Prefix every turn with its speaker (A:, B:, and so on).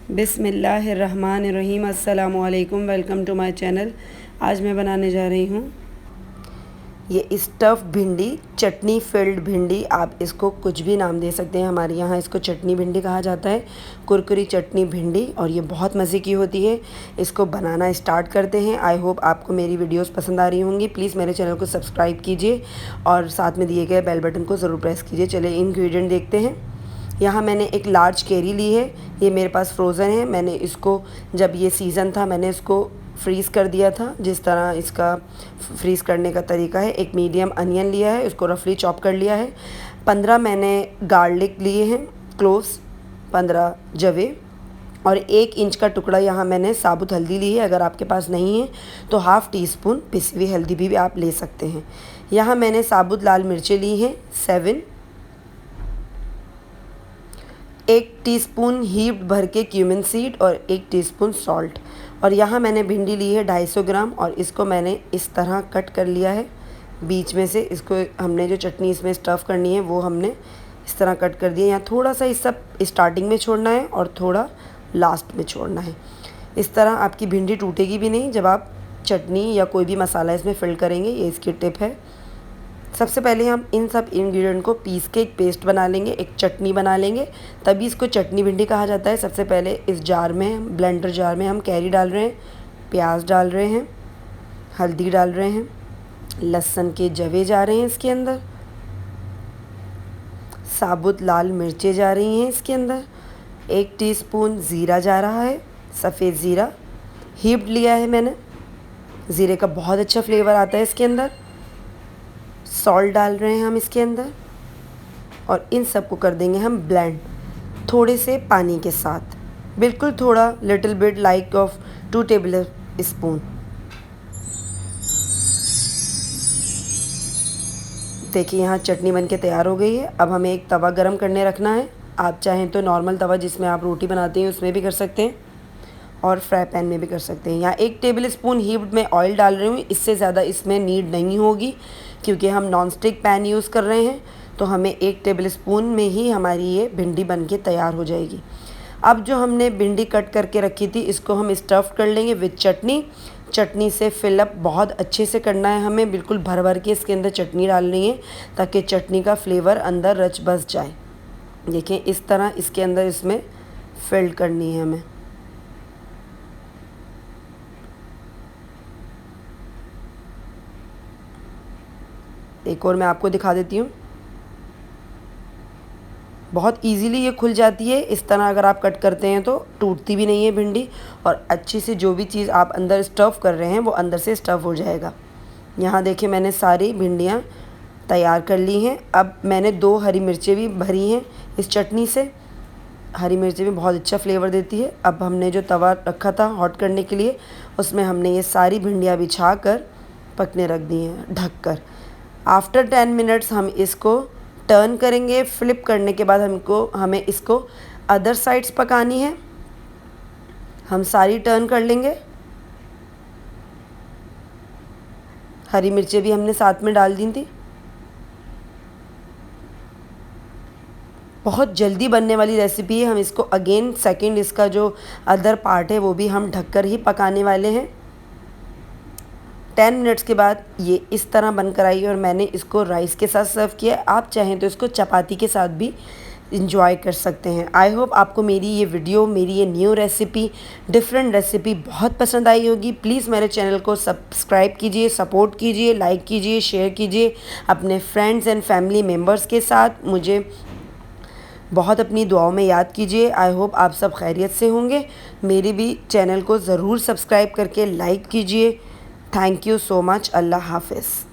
A: बिस्मिल्लाहिर्रहमानिर्रहीम। अस्सलामुअलैकुम। Welcome to my channel. आज मैं बनाने जा रही हूँ ये स्टफ़ भिंडी, चटनी फिल्ड भिंडी। आप इसको कुछ भी नाम दे सकते हैं। हमारे यहाँ इसको चटनी भिंडी कहा जाता है, कुरकुरी चटनी भिंडी, और ये बहुत मज़े की होती है। इसको बनाना स्टार्ट करते हैं। आई होप आपको मेरी वीडियोस पसंद आ रही होंगी। प्लीज़ मेरे चैनल को सब्सक्राइब कीजिए और साथ में दिए गए बेल बटन को ज़रूर प्रेस कीजिए। चलिए इंग्रेडिएंट देखते हैं। यहाँ मैंने एक लार्ज कैरी ली है। ये मेरे पास फ्रोज़न है। मैंने इसको, जब ये सीज़न था, मैंने इसको फ्रीज़ कर दिया था। जिस तरह इसका फ्रीज़ करने का तरीका है। एक मीडियम अनियन लिया है, उसको रफली चॉप कर लिया है। 15 मैंने गार्लिक लिए हैं, क्लोव्स 15 जवे, और 1 इंच का टुकड़ा यहाँ मैंने साबुत हल्दी ली है। अगर आपके पास नहीं है तो हाफ़ टी स्पून पिसी हुई हल्दी भी आप ले सकते हैं। यहाँ मैंने साबुत लाल मिर्चें ली हैं 7, 1 टीस्पून हीप्ड भर के क्यूमिन सीड और 1 टीस्पून सॉल्ट। और यहाँ मैंने भिंडी ली है 250 ग्राम, और इसको मैंने इस तरह कट कर लिया है बीच में से। इसको हमने जो चटनी इसमें स्टफ़ करनी है वो हमने इस तरह कट कर दिया। यहाँ थोड़ा सा इस सब स्टार्टिंग में छोड़ना है और थोड़ा लास्ट में छोड़ना है। इस तरह आपकी भिंडी टूटेगी भी नहीं जब आप चटनी या कोई भी मसाला इसमें फिल करेंगे। ये इसकी टिप है। सबसे पहले हम इन सब इंग्रेडिएंट को पीस के एक पेस्ट बना लेंगे, एक चटनी बना लेंगे, तभी इसको चटनी भिंडी कहा जाता है। सबसे पहले इस जार में, ब्लेंडर जार में, हम कैरी डाल रहे हैं, प्याज डाल रहे हैं, हल्दी डाल रहे हैं, लहसुन के जवे जा रहे हैं इसके अंदर, साबुत लाल मिर्चें जा रही हैं इसके अंदर, 1 टीस्पून ज़ीरा जा रहा है, सफ़ेद ज़ीरा हीप्ड लिया है मैंने। ज़ीरे का बहुत अच्छा फ्लेवर आता है इसके अंदर। सॉल्ट डाल रहे हैं हम इसके अंदर, और इन सब को कर देंगे हम ब्लेंड थोड़े से पानी के साथ, बिल्कुल थोड़ा, little bit like of 2 table spoon. देखिए यहाँ चटनी बनके तैयार हो गई है। अब हमें एक तवा गरम करने रखना है। आप चाहें तो नॉर्मल तवा जिसमें आप रोटी बनाते हैं उसमें भी कर सकते हैं, और फ्राई पैन में भी कर सकते हैं। यहाँ 1 टेबल स्पून हीप्ड में ऑयल डाल रही हूँ। इससे ज़्यादा इसमें नीड नहीं होगी क्योंकि हम नॉन स्टिक पैन यूज़ कर रहे हैं, तो हमें 1 टेबल स्पून में ही हमारी ये भिंडी बन के तैयार हो जाएगी। अब जो हमने भिंडी कट करके रखी थी इसको हम स्टफ़ कर लेंगे विद चटनी। चटनी से फिलअप बहुत अच्छे से करना है हमें, बिल्कुल भर भर के इसके अंदर चटनी डालनी है ताकि चटनी का फ्लेवर अंदर रच बस जाए। देखिए इस तरह इसके अंदर इसमें फिल करनी है हमें। एक और मैं आपको दिखा देती हूँ। बहुत इजीली ये खुल जाती है। इस तरह अगर आप कट करते हैं तो टूटती भी नहीं है भिंडी, और अच्छी से जो भी चीज़ आप अंदर स्टफ़ कर रहे हैं वो अंदर से स्टफ़ हो जाएगा। यहाँ देखिए मैंने सारी भिंडियाँ तैयार कर ली हैं। अब मैंने 2 हरी मिर्चें भी भरी हैं इस चटनी से। हरी मिर्चें भी बहुत अच्छा फ्लेवर देती है। अब हमने जो तवा रखा था हॉट करने के लिए, उसमें हमने ये सारी भिंडियाँ बिछा कर पकने रख दी हैं ढक कर। आफ्टर 10 मिनट्स हम इसको टर्न करेंगे। फ्लिप करने के बाद हमें इसको अदर साइड्स पकानी है। हम सारी टर्न कर लेंगे। हरी मिर्चें भी हमने साथ में डाल दी थी। बहुत जल्दी बनने वाली रेसिपी है। हम इसको अगेन सेकंड, इसका जो अदर पार्ट है वो भी हम ढककर ही पकाने वाले हैं। 10 मिनट्स के बाद ये इस तरह बनकर आई, और मैंने इसको राइस के साथ सर्व किया। आप चाहें तो इसको चपाती के साथ भी इंजॉय कर सकते हैं। आई होप आपको मेरी ये वीडियो, मेरी ये न्यू रेसिपी, डिफरेंट रेसिपी बहुत पसंद आई होगी। प्लीज़ मेरे चैनल को सब्सक्राइब कीजिए, सपोर्ट कीजिए, लाइक कीजिए, शेयर कीजिए अपने फ्रेंड्स एंड फैमिली मेम्बर्स के साथ। मुझे बहुत अपनी दुआओं में याद कीजिए। आई होप आप सब खैरियत से होंगे। मेरी भी चैनल को ज़रूर सब्सक्राइब करके लाइक कीजिए। Thank you so much. अल्लाह हाफ़िज़।